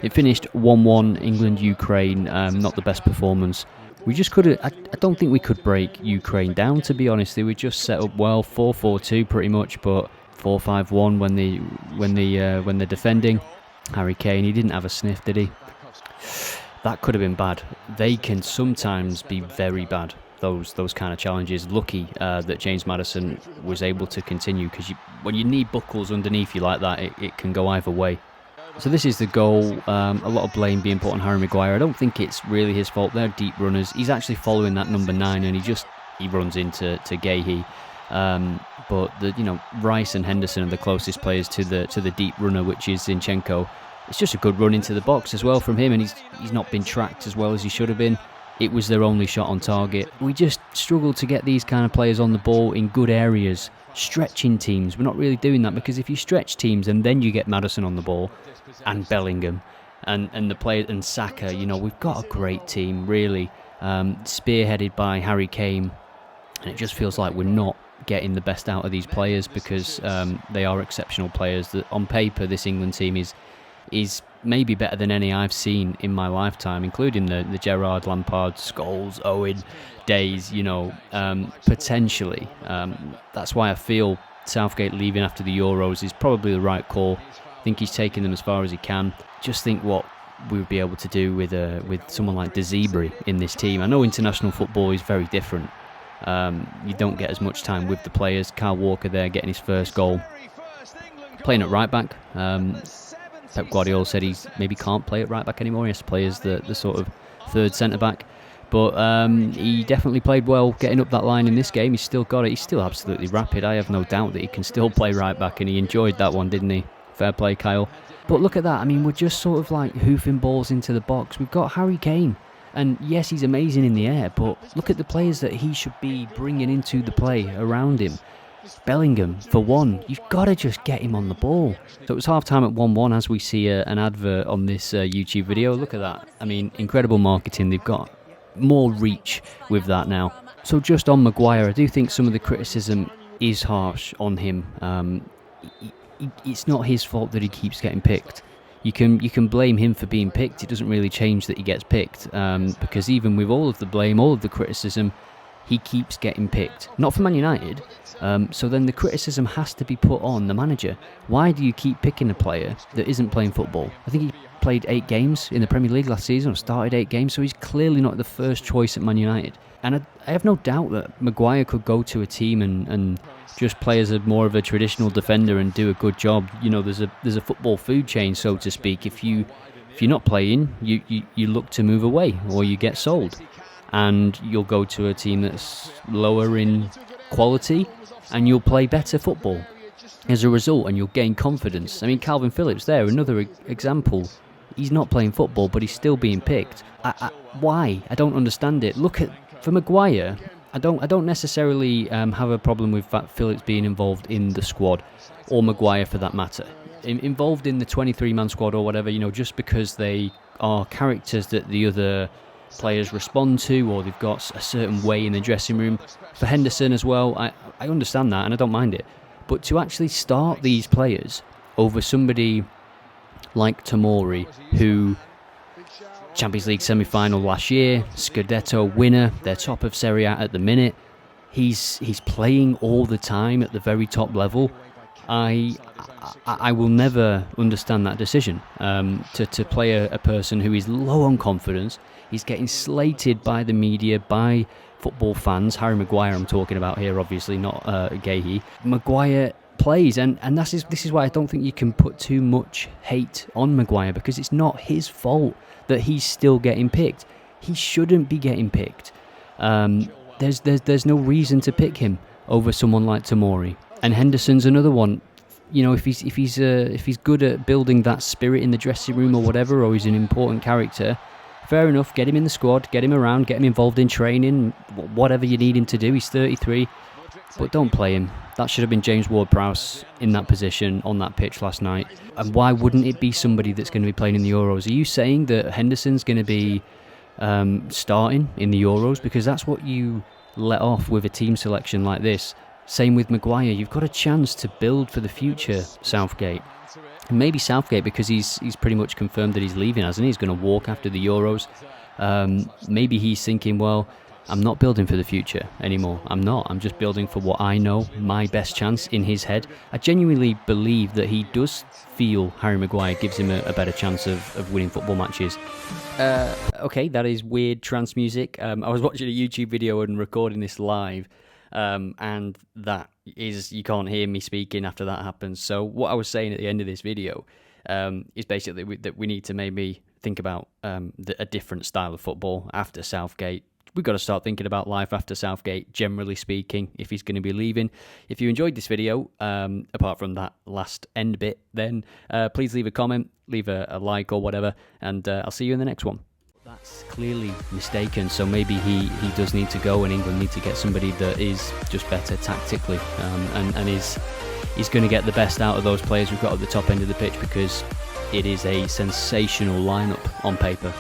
It finished 1-1, England-Ukraine, not the best performance. We just couldn't, I don't think we could break Ukraine down, to be honest. They were just set up well, 4-4-2 pretty much, but 4-5-1 when they're defending. Harry Kane, he didn't have a sniff, did he? That could have been bad. They can sometimes be very bad, those kind of challenges. Lucky that James Maddison was able to continue, because when you need buckles underneath you like that, it can go either way. So this is the goal. A lot of blame being put on Harry Maguire. I don't think it's really his fault. They're deep runners. He's actually following that number 9, and he runs into Gahey. But Rice and Henderson are the closest players to the deep runner, which is Zinchenko. It's just a good run into the box as well from him, and he's not been tracked as well as he should have been. It was their only shot on target. We just struggle to get these kind of players on the ball in good areas. Stretching teams, we're not really doing that, because if you stretch teams and then you get Maddison on the ball and Bellingham and the player and Saka, we've got a great team, really, spearheaded by Harry Kane, and it just feels like we're not getting the best out of these players, because they are exceptional players. That on paper this England team is maybe better than any I've seen in my lifetime, including the Gerrard, Lampard, Scholes, Owen days, potentially. That's why I feel Southgate leaving after the Euros is probably the right call. I think he's taking them as far as he can. Just think what we would be able to do with someone like De Zerbi in this team. I know international football is very different. You don't get as much time with the players. Kyle Walker there getting his first goal. Playing at right back. Pep Guardiola said he maybe can't play at right back anymore. He has to play as the sort of third centre back. But he definitely played well getting up that line in this game. He's still got it. He's still absolutely rapid. I have no doubt that he can still play right back, and he enjoyed that one, didn't he? Fair play, Kyle. But look at that. I mean, we're just sort of like hoofing balls into the box. We've got Harry Kane. And yes, he's amazing in the air, but look at the players that he should be bringing into the play around him. Bellingham, for one, you've got to just get him on the ball. So it was half-time at 1-1 as we see an advert on this YouTube video. Look at that. I mean, incredible marketing. They've got more reach with that now. So just on Maguire, I do think some of the criticism is harsh on him. It's not his fault that he keeps getting picked. You can blame him for being picked. It doesn't really change that he gets picked, because even with all of the blame, all of the criticism, he keeps getting picked. Not for Man United. So then the criticism has to be put on the manager. Why do you keep picking a player that isn't playing football? I think he played 8 games in the Premier League last season, or started 8 games, so he's clearly not the first choice at Man United. And I have no doubt that Maguire could go to a team and just play as more of a traditional defender and do a good job. There's a football food chain, so to speak. If you're not playing, you look to move away, or you get sold, and you'll go to a team that's lower in quality, and you'll play better football as a result, and you'll gain confidence. I mean, Calvin Phillips there, another example. He's not playing football, but he's still being picked. Why? I don't understand it. For Maguire, I don't necessarily have a problem with Phillips being involved in the squad, or Maguire for that matter. Involved in the 23-man squad or whatever, just because they are characters that the other players respond to, or they've got a certain way in the dressing room. For Henderson as well, I understand that, and I don't mind it. But to actually start these players over somebody like Tomori, who Champions League semi-final last year, Scudetto winner, they're top of Serie A at the minute. He's playing all the time at the very top level. I will never understand that decision, to play a person who is low on confidence. He's getting slated by the media, by football fans. Harry Maguire I'm talking about here, obviously, not Gahey. Maguire plays, and this is why I don't think you can put too much hate on Maguire, because it's not his fault that he's still getting picked. He shouldn't be getting picked. There's no reason to pick him over someone like Tomori. And Henderson's another one. If he's good at building that spirit in the dressing room or whatever, or he's an important character, fair enough. Get him in the squad, get him around, get him involved in training, whatever you need him to do. He's 33, but don't play him. That should have been James Ward-Prowse in that position on that pitch last night. And why wouldn't it be somebody that's going to be playing in the Euros? Are you saying that Henderson's going to be starting in the Euros? Because that's what you let off with a team selection like this. Same with Maguire. You've got a chance to build for the future, Southgate. Maybe Southgate, because he's pretty much confirmed that he's leaving, hasn't he? He's going to walk after the Euros. Maybe he's thinking, well, I'm not building for the future anymore. I'm not. I'm just building for what I know, my best chance in his head. I genuinely believe that he does feel Harry Maguire gives him a better chance of winning football matches. Okay, that is weird trance music. I was watching a YouTube video and recording this live, and that is, you can't hear me speaking after that happens. So what I was saying at the end of this video is basically that we need to maybe think about a different style of football after Southgate. We've got to start thinking about life after Southgate, generally speaking, if he's going to be leaving. If you enjoyed this video, apart from that last end bit, then please leave a comment, leave a like or whatever, and I'll see you in the next one. That's clearly mistaken, so maybe he does need to go, and England need to get somebody that is just better tactically, and is going to get the best out of those players we've got at the top end of the pitch, because it is a sensational lineup on paper.